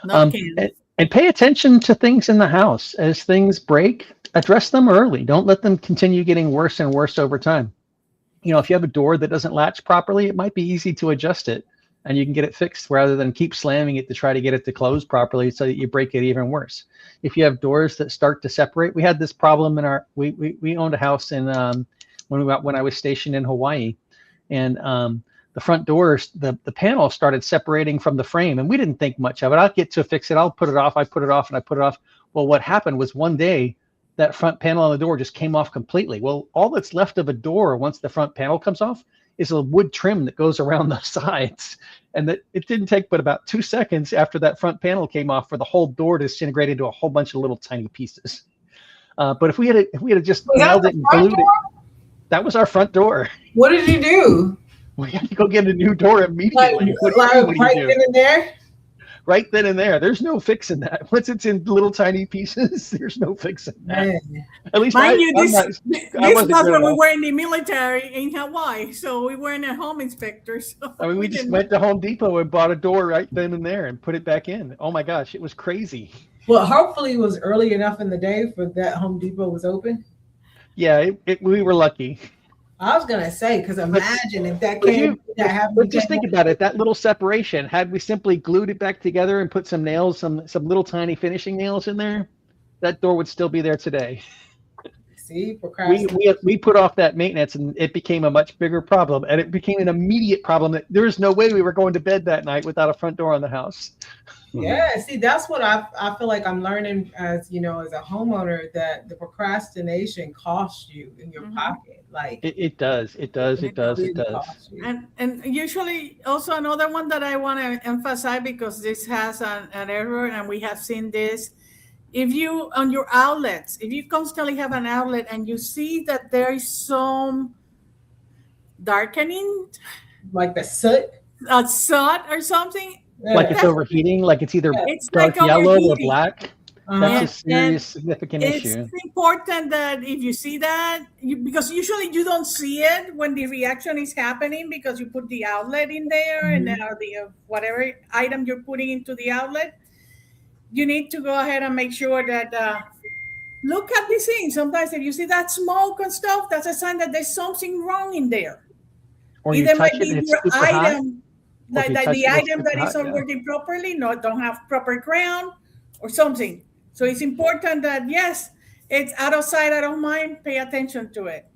Not canned. And pay attention to things in the house. As things break, address them early. Don't let them continue getting worse and worse over time. If you have a door that doesn't latch properly, it might be easy to adjust it, and you can get it fixed rather than keep slamming it to try to get it to close properly so that you break it even worse. If you have doors that start to separate, we had this problem in we owned a house in when I was stationed in Hawaii, and the front doors, the panel started separating from the frame, and we didn't think much of it. I'll get to fix it. I'll put it off. I put it off, and I put it off. Well, what happened was one day that front panel on the door just came off completely. Well, all that's left of a door once the front panel comes off is a wood trim that goes around the sides. And that it didn't take but about 2 seconds after that front panel came off for the whole door to disintegrate into a whole bunch of little tiny pieces. But if we had just nailed it and glued it, that was our front door. What did you do? We had to go get a new door immediately. What do you right do? then and there. Right then and there. There's no fixing that. Once it's in little tiny pieces, there's no fixing that. Man. At least Mind you, this I was wasn't good when we enough. were in the military in Hawaii, so we weren't a home inspector. So I mean, we just didn't- went to Home Depot and bought a door right then and there and put it back in. Oh my gosh, it was crazy. Well, hopefully it was early enough in the day for that Home Depot was open. Yeah, we were lucky. I was gonna say, because imagine if that But came that happened. But just think about it. That little separation. Had we simply glued it back together and put some nails, some little tiny finishing nails in there, that door would still be there today. See, procrastination. We put off that maintenance, and it became a much bigger problem, and it became an immediate problem that there was no way we were going to bed that night without a front door on the house. Yeah, see, that's what I feel like I'm learning as as a homeowner, that the procrastination costs you in your pocket. Like It does. It really does. costs you. And usually also another one that I want to emphasize, because this has an error and we have seen this. If you on your outlets, if you constantly have an outlet and you see that there is some darkening, Like the soot. soot or something, Like it's overheating, like it's either it's dark like yellow or overheating. black. Uh-huh. That's a And serious, significant It's issue. important that if you see that, because usually you don't see it when the reaction is happening, because you put the outlet in there and then the whatever item you're putting into the outlet. You need to go ahead and make sure that look at the thing. Sometimes if you see that smoke and stuff, that's a sign that there's something wrong in there. Or you Either touch might it be and it's your super hot. item, Or if like you touch the it, it's item super that is hot, not yeah. working properly, don't have proper ground or something. So it's important that yes, it's out of sight, out of mind. Pay attention to it.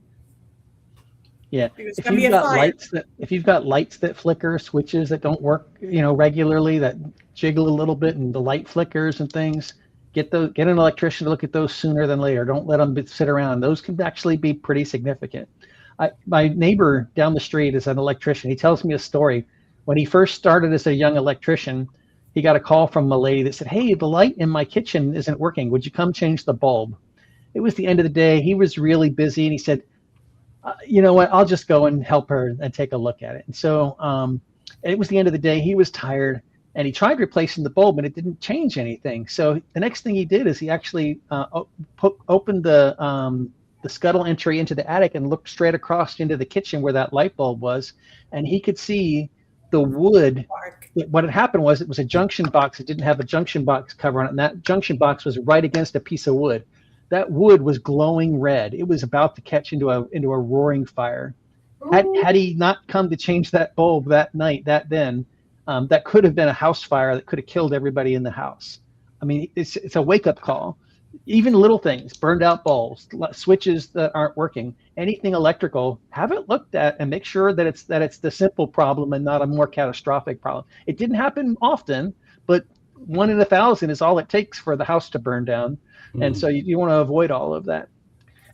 Yeah. Because If it can be you've a got fire. lights that flicker, switches that don't work, regularly, that jiggle a little bit and the light flickers and things, get an electrician to look at those sooner than later. Don't let them sit around. Those can actually be pretty significant. My neighbor down the street is an electrician. He tells me a story. When he first started as a young electrician, he got a call from a lady that said, "Hey, the light in my kitchen isn't working. Would you come change the bulb?" It was the end of the day. He was really busy, and he said, "You know what? I'll just go and help her and take a look at it." And so it was the end of the day. He was tired, and he tried replacing the bulb, and it didn't change anything. So the next thing he did is he actually opened the scuttle entry into the attic and looked straight across into the kitchen where that light bulb was, and he could see the wood. What had happened was it was a junction box. It didn't have a junction box cover on it, and that junction box was right against a piece of wood. That wood was glowing red. It was about to catch into a roaring fire. Had he not come to change that bulb that night, that could have been a house fire that could have killed everybody in the house. I mean, it's a wake-up call. Even little things, burned out bulbs, switches that aren't working, anything electrical, have it looked at and make sure that it's the simple problem and not a more catastrophic problem. It didn't happen often, but 1 in 1,000 is all it takes for the house to burn down. And so you want to avoid all of that.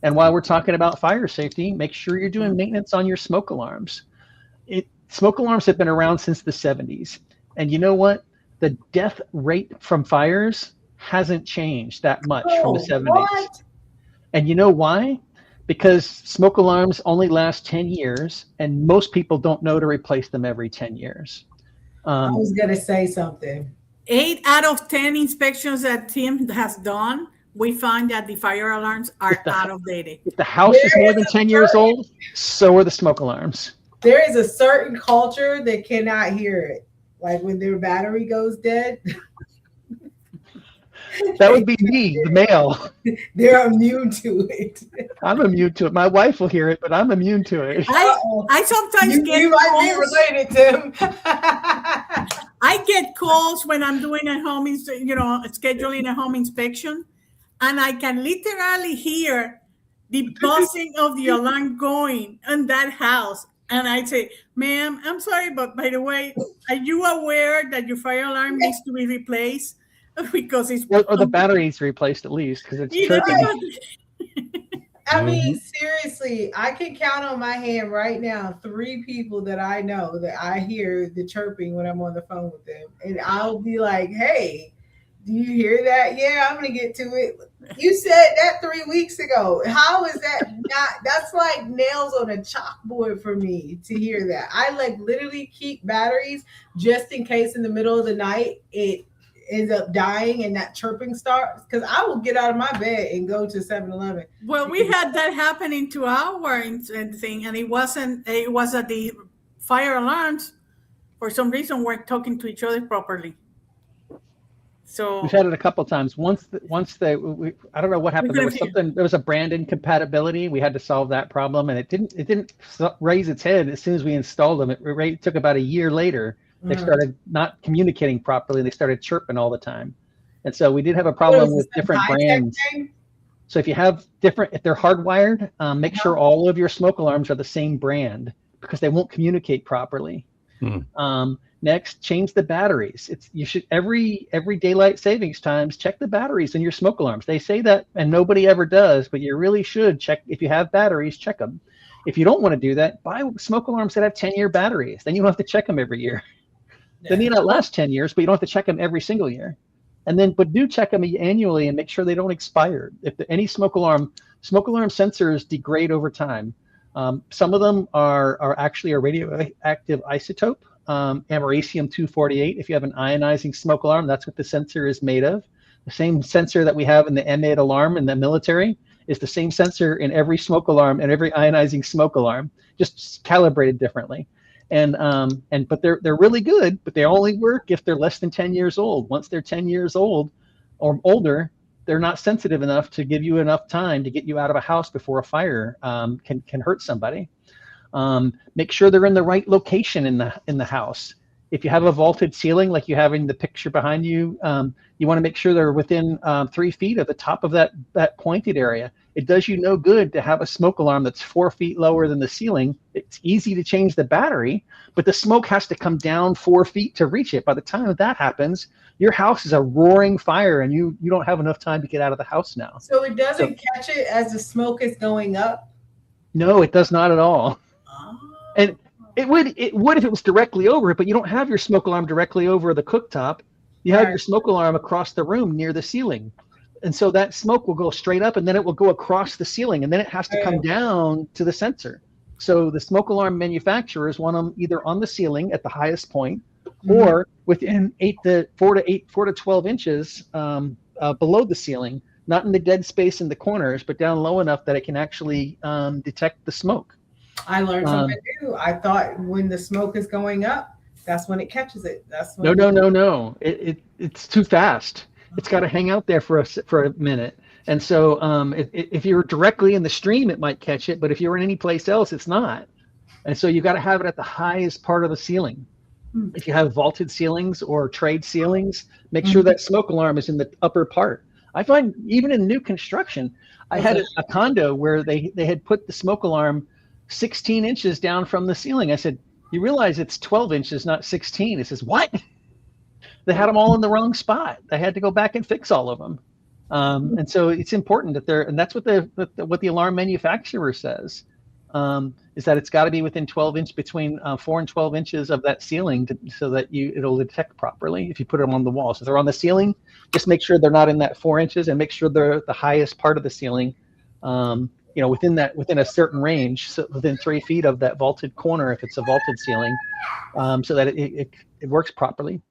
And while we're talking about fire safety, make sure you're doing maintenance on your smoke alarms. Smoke alarms have been around since the 70s. And you know what? The death rate from fires hasn't changed that much from the 70s. What? And you know why? Because smoke alarms only last 10 years, and most people don't know to replace them every 10 years. I was gonna say something. 8 out of 10 inspections that Tim has done, we find that the fire alarms are out of date. If the house is more than 10 years old, so are the smoke alarms. There is a certain culture that cannot hear it. Like when their battery goes dead, That would be me, the male. they're immune to it. I'm immune to it. My wife will hear it, but I'm immune to it. I sometimes get You might be calls. related, Tim. I get calls when I'm doing a home, scheduling a home inspection, and I can literally hear the buzzing of the alarm going in that house. And I say, "Ma'am, I'm sorry, but by the way, are you aware that your fire alarm needs to be replaced because it's Or the battery's replaced at least because it's chirping. I mean, seriously, I can count on my hand right now 3 people that I know that I hear the chirping when I'm on the phone with them. And I'll be like, "Hey, do you hear that?" "Yeah, I'm going to get to it." "You said that 3 weeks ago. How is that not that's like nails on a chalkboard for me to hear that. I like literally keep batteries just in case in the middle of the night it ends up dying and that chirping starts, because I will get out of my bed and go to 7-Eleven. Well, we had that happening to our thing, and it was that the fire alarms, for some reason, weren't talking to each other properly. So we've had it a couple of times. Once I don't know what happened. There was a brand incompatibility. We had to solve that problem, and it didn't raise its head as soon as we installed them. It took about a year later. They started not communicating properly. They started chirping all the time. And so we did have a problem with different brands. So if they're hardwired, make sure all of your smoke alarms are the same brand, because they won't communicate properly. Next, change the batteries. You should every daylight savings times check the batteries in your smoke alarms. They say that, and nobody ever does, but you really should check. If you have batteries, check them. If you don't want to do that, buy smoke alarms that have 10-year batteries. Then you don't have to check them every year. They may not last 10 years, but you don't have to check them every single year. But do check them annually and make sure they don't expire. If any smoke alarm sensors degrade over time. Some of them are actually a radioactive isotope, americium-248. If you have an ionizing smoke alarm, that's what the sensor is made of. The same sensor that we have in the M8 alarm in the military is the same sensor in every smoke alarm and every ionizing smoke alarm, just calibrated differently. But they're really good, but they only work if they're less than 10 years old. Once they're 10 years old or older, they're not sensitive enough to give you enough time to get you out of a house before a fire can hurt somebody. Make sure they're in the right location in the house. If you have a vaulted ceiling, like you have in the picture behind you, you want to make sure they're within 3 feet of the top of that pointed area. It does you no good to have a smoke alarm that's 4 feet lower than the ceiling. It's easy to change the battery, but the smoke has to come down 4 feet to reach it. By the time that happens, your house is a roaring fire, and you don't have enough time to get out of the house now. So it doesn't catch it as the smoke is going up? No, it does not at all. And it would if it was directly over it, but you don't have your smoke alarm directly over the cooktop. You have your smoke alarm across the room near the ceiling. And so that smoke will go straight up, and then it will go across the ceiling, and then it has to come down to the sensor. So the smoke alarm manufacturers want them either on the ceiling at the highest point, or within 4 to 12 inches below the ceiling, not in the dead space in the corners, but down low enough that it can actually detect the smoke. I learned something new. I thought when the smoke is going up, that's when it catches it. No. It's too fast. It's got to hang out there for a minute. And so if you're directly in the stream, it might catch it, but if you're in any place else, it's not. And so you got to have it at the highest part of the ceiling. If you have vaulted ceilings or trade ceilings, make sure that smoke alarm is in the upper part. I find even in new construction, I had a condo where they had put the smoke alarm 16 inches down from the ceiling. I said, you realize it's 12 inches, not 16. It says, what? They had them all in the wrong spot. They had to go back and fix all of them. And so it's important that and that's what the alarm manufacturer says, is that it's got to be within 12 inches, between 4 and 12 inches of that ceiling so that it'll detect properly if you put them on the wall. So if they're on the ceiling, just make sure they're not in that 4 inches, and make sure they're the highest part of the ceiling, within a certain range, so within 3 feet of that vaulted corner, if it's a vaulted ceiling, so that it works properly.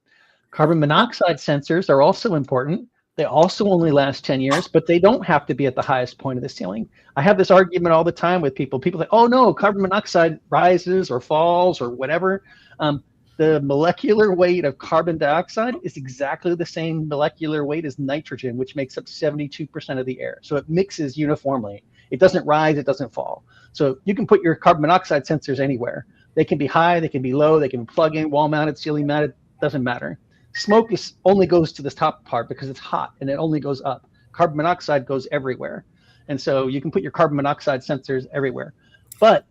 Carbon monoxide sensors are also important. They also only last 10 years, but they don't have to be at the highest point of the ceiling. I have this argument all the time with people. People say, oh no, carbon monoxide rises or falls or whatever. The molecular weight of carbon dioxide is exactly the same molecular weight as nitrogen, which makes up 72% of the air. So it mixes uniformly. It doesn't rise, it doesn't fall. So you can put your carbon monoxide sensors anywhere. They can be high, they can be low, they can plug in, wall mounted, ceiling mounted, doesn't matter. Smoke only goes to the top part because it's hot and it only goes up. Carbon monoxide goes everywhere. And so you can put your carbon monoxide sensors everywhere. But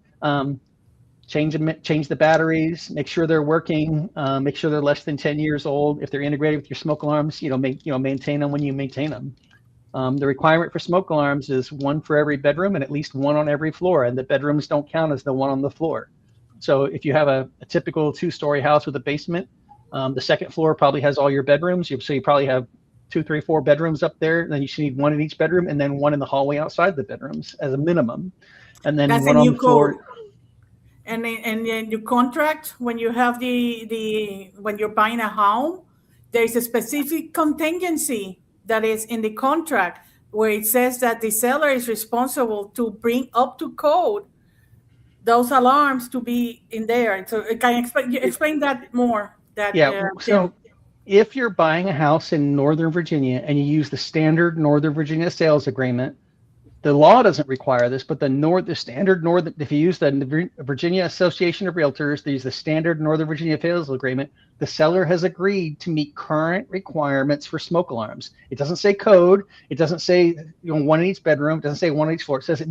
change the batteries, make sure they're working, make sure they're less than 10 years old. If they're integrated with your smoke alarms, maintain them when you maintain them. The requirement for smoke alarms is 1 for every bedroom and at least 1 on every floor. And the bedrooms don't count as the 1 on the floor. So if you have a typical 2-story house with a basement, the second floor probably has all your bedrooms. So you probably have 2, 3, 4 bedrooms up there. Then you should need 1 in each bedroom, and then 1 in the hallway outside the bedrooms as a minimum. and then That's a one on new the floor. code. And then you contract when you have when you're buying a home, there is a specific contingency that is in the contract where it says that the seller is responsible to bring up to code those alarms to be in there. So can you explain that more? Yeah. So if you're buying a house in Northern Virginia and you use the standard Northern Virginia sales agreement, the law doesn't require this, but if you use the Virginia Association of Realtors, they use the standard Northern Virginia sales agreement, the seller has agreed to meet current requirements for smoke alarms. It doesn't say code. It doesn't say one in each bedroom. It doesn't say one on each floor. It says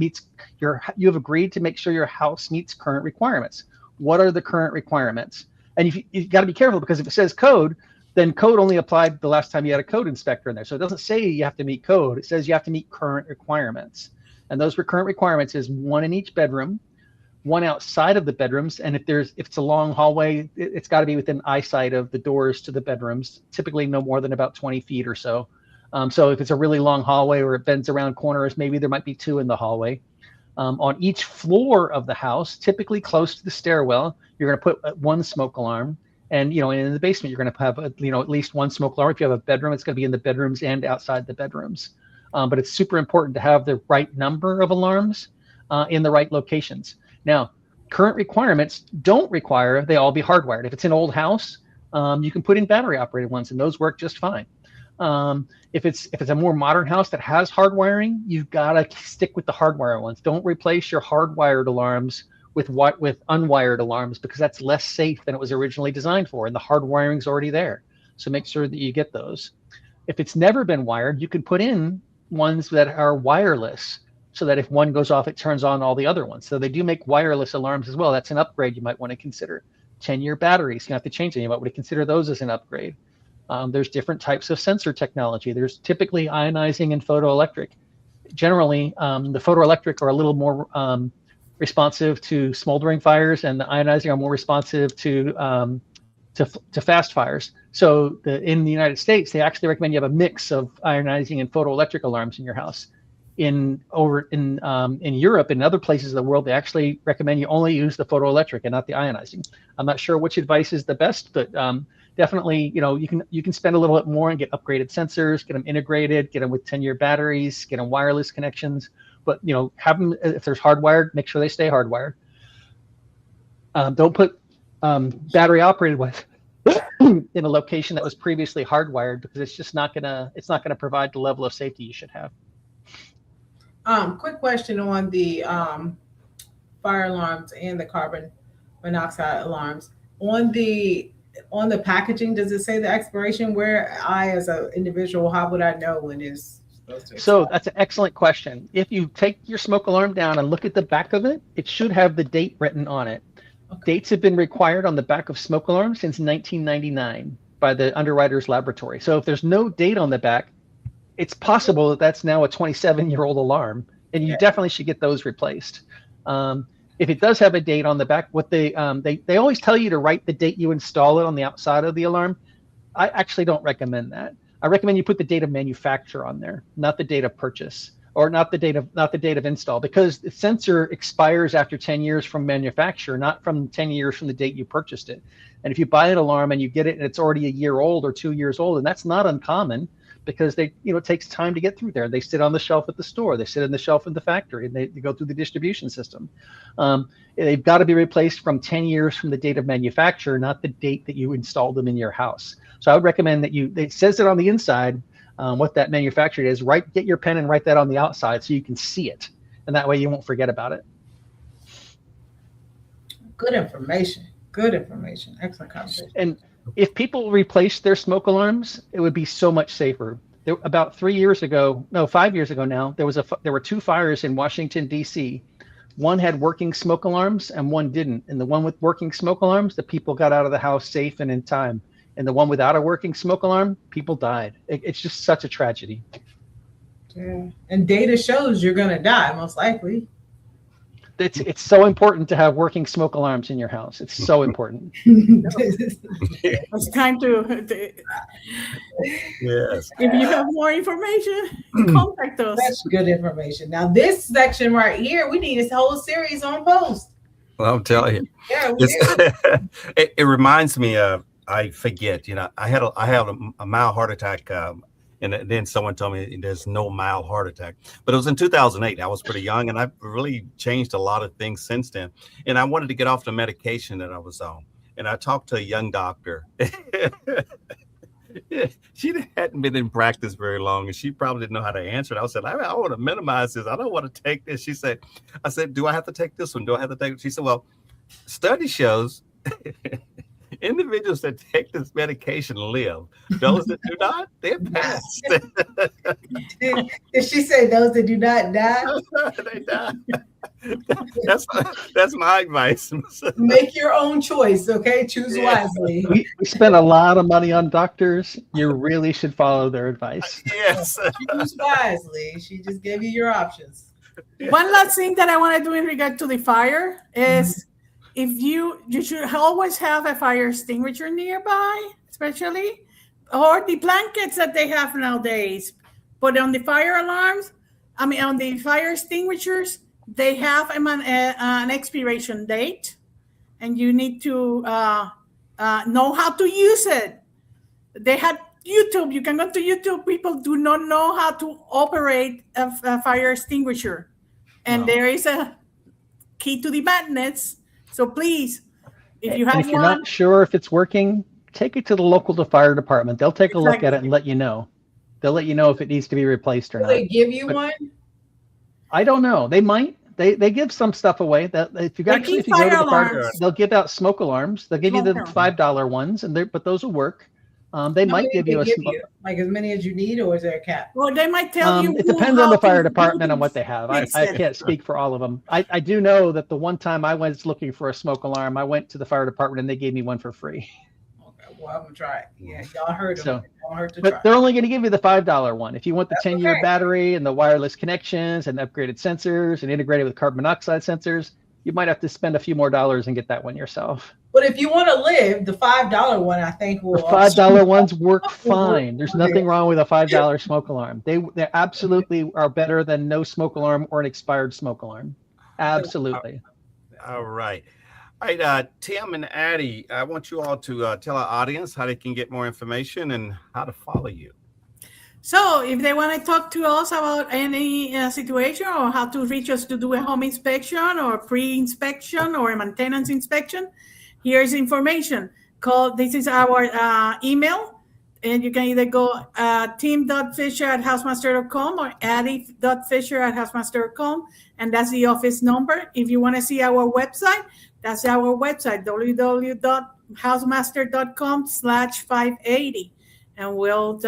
you have agreed to make sure your house meets current requirements. What are the current requirements? And you've got to be careful, because if it says code, then code only applied the last time you had a code inspector in there. So it doesn't say you have to meet code. It says you have to meet current requirements. And those current requirements is one in each bedroom, one outside of the bedrooms. And if it's a long hallway, it's got to be within eyesight of the doors to the bedrooms, typically no more than about 20 feet or so. So if it's a really long hallway or it bends around corners, maybe there might be two in the hallway. On each floor of the house, typically close to the stairwell, you're going to put one smoke alarm. And, in the basement, you're going to have, at least one smoke alarm. If you have a bedroom, it's going to be in the bedrooms and outside the bedrooms. But it's super important to have the right number of alarms in the right locations. Now, current requirements don't require they all be hardwired. If it's an old house, you can put in battery operated ones, and those work just fine. If it's a more modern house that has hardwiring, you've got to stick with the hardwired ones. Don't replace your hardwired alarms with unwired alarms, because that's less safe than it was originally designed for, and the hard wiring's already there. So make sure that you get those. If it's never been wired, you can put in ones that are wireless, so that if one goes off, it turns on all the other ones. So they do make wireless alarms as well. That's an upgrade you might want to consider. 10-year batteries, you have to change them. You might want to consider those as an upgrade. There's different types of sensor technology. There's typically ionizing and photoelectric. Generally, the photoelectric are a little more responsive to smoldering fires, and the ionizing are more responsive to fast fires. So in the United States, they actually recommend you have a mix of ionizing and photoelectric alarms in your house. In Europe and other places of the world, they actually recommend you only use the photoelectric and not the ionizing. I'm not sure which advice is the best, but definitely, you can spend a little bit more and get upgraded sensors, get them integrated, get them with 10-year batteries, get them wireless connections. But have them, if there's hardwired, make sure they stay hardwired. Don't put battery operated ones in a location that was previously hardwired, because it's just not gonna provide the level of safety you should have. Quick question on the fire alarms and the carbon monoxide alarms. On the packaging, does it say the expiration? Where I, as an individual, how would I know when it's supposed to expire? So that's an excellent question. If you take your smoke alarm down and look at the back of it, it should have the date written on it. Okay. Dates have been required on the back of smoke alarms since 1999 by the Underwriters Laboratory. So if there's no date on the back, it's possible that that's now a 27-year-old alarm, and you definitely should get those replaced. If it does have a date on the back, what they always tell you to write the date you install it on the outside of the alarm. I actually don't recommend that. I recommend you put the date of manufacture on there, not the date of purchase, or not the date of install, because the sensor expires after 10 years from manufacture, not from 10 years from the date you purchased it. And if you buy an alarm and you get it and it's already a year old or 2 years old, and that's not uncommon, because it takes time to get through there. They sit on the shelf at the store, they sit on the shelf in the factory, and they go through the distribution system. They've got to be replaced from 10 years from the date of manufacture, not the date that you installed them in your house. So I would recommend that it says it on the inside, what that manufacturer is. Get your pen and write that on the outside so you can see it, and that way you won't forget about it. Good information. Excellent conversation. And if people replaced their smoke alarms, it would be so much safer. About 5 years ago now, there were two fires in Washington, D.C. One had working smoke alarms and one didn't. And the one with working smoke alarms, the people got out of the house safe and in time. And the one without a working smoke alarm, people died. It's just such a tragedy. Yeah. And data shows you're going to die, most likely. It's so important to have working smoke alarms in your house. It's so important. It's time to, Yes. if you have more information, contact us. That's good information. Now, this section right here, we need this whole series on post. Well, I'm telling you, Yeah, we do. it reminds me of, I forget, I had a mild heart attack. And then someone told me there's no mild heart attack, but it was in 2008. I was pretty young, and I've really changed a lot of things since then. And I wanted to get off the medication that I was on. And I talked to a young doctor. She hadn't been in practice very long, and she probably didn't know how to answer it. I said, I want to minimize this. I don't want to take this. I said, do I have to take this one? Do I have to take it? She said, well, study shows individuals that take this medication live. Those that do not, they're past. Did she say those that do not die? They die. That's my advice. Make your own choice, okay? Choose wisely. We spend a lot of money on doctors. You really should follow their advice. Yes. Choose wisely. She just gave you your options. One last thing that I want to do in regard to the fire is if you should always have a fire extinguisher nearby, especially, or the blankets that they have nowadays. But on the fire alarms, on the fire extinguishers, they have an expiration date, and you need to know how to use it. They had YouTube. You can go to YouTube. People do not know how to operate a fire extinguisher. And there is a key to the madness. So please, if you have if you're not sure if it's working, take it to the local fire department. They'll take a look at it and let you know. They'll let you know if it needs to be replaced or not. Will they give you one? I don't know. They might. They give some stuff away. That if you go to the fire, they'll give out smoke alarms. They'll give you the $5 ones, but those will work. They might give you like as many as you need, or is there a cap? Well, they might tell you. It depends on the fire department and what they have. I can't speak for all of them. I do know that the one time I was looking for a smoke alarm, I went to the fire department and they gave me one for free. Okay, well, I'm gonna try it. Yeah, y'all heard them. So, but they're only going to give you the $5 one. If you want the 10-year battery and the wireless connections and upgraded sensors and integrated with carbon monoxide sensors, you might have to spend a few more dollars and get that one yourself. But if you want to live, the $5 one, I think will. The $5 ones work fine. There's nothing wrong with a $5 smoke alarm. They absolutely are better than no smoke alarm or an expired smoke alarm. Absolutely. All right. All right, Tim and Addie, I want you all to tell our audience how they can get more information and how to follow you. So if they want to talk to us about any situation or how to reach us to do a home inspection or pre-inspection or a maintenance inspection, here's information. This is our email, and you can either go tim.fisher@housemaster.com or addie.fisher@housemaster.com, and that's the office number. If you want to see our website, that's our website, www.housemaster.com/580, and we'll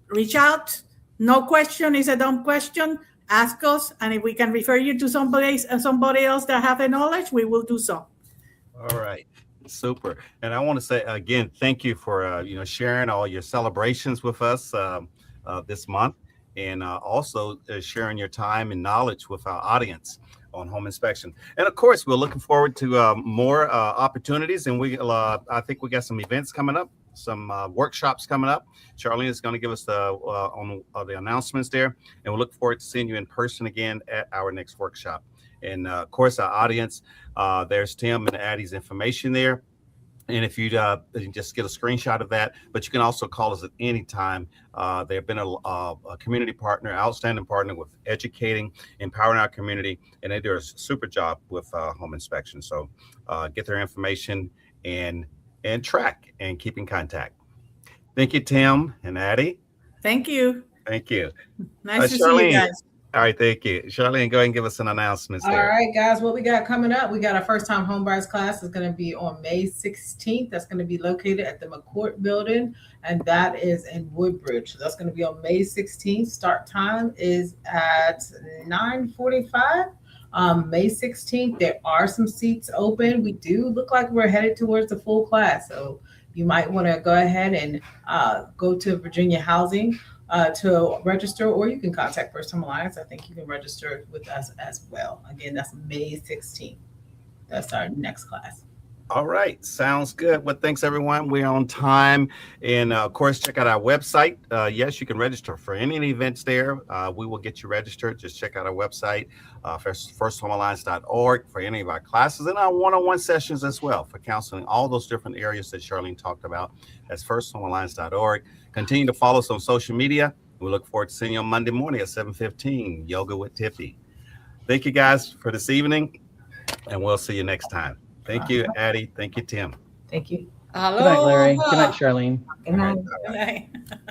reach out. No question is a dumb question. Ask us, and if we can refer you to somebody else that have the knowledge, we will do so. All right. Super. And I want to say again, thank you for sharing all your celebrations with us this month, and also sharing your time and knowledge with our audience on home inspection. And of course, we're looking forward to more opportunities, and I think we got some events coming up, some workshops coming up. Charlene is going to give us the announcements there, and we'll look forward to seeing you in person again at our next workshop. And of course, our audience, there's Tim and Addie's information there. And if you just get a screenshot of that, but you can also call us at any time. They've been a community partner, outstanding partner with educating, empowering our community, and they do a super job with home inspection. So get their information and track and keep in contact. Thank you, Tim and Addie. Thank you. Thank you. Nice to Charlene. see you guys. All right, thank you. Charlene, go ahead and give us an announcement. All right, guys, what we got coming up? We got our first-time homebuyers class. Is going to be on May 16th. That's going to be located at the McCourt Building, and that is in Woodbridge. So that's going to be on May 16th. Start time is at 9:45. May 16th, there are some seats open. We do look like we're headed towards the full class, so you might want to go ahead and go to Virginia Housing to register, or you can contact First Home Alliance. I think you can register with us as well. Again, that's May 16th. That's our next class. All right, sounds good. Well, thanks everyone. We're on time, and of course, check out our website. Yes, you can register for any events there. We will get you registered. Just check out our website, firsthomealliance.org, for any of our classes and our one-on-one sessions as well for counseling. All those different areas that Charlene talked about. That's firsthomealliance.org. Continue to follow us on social media. We look forward to seeing you on Monday morning at 7:15. Yoga with Tiffy. Thank you guys for this evening, and we'll see you next time. Thank you, Addie. Thank you, Tim. Thank you. Hello. Good night, Larry. Good night, Charlene. Good night. Good night.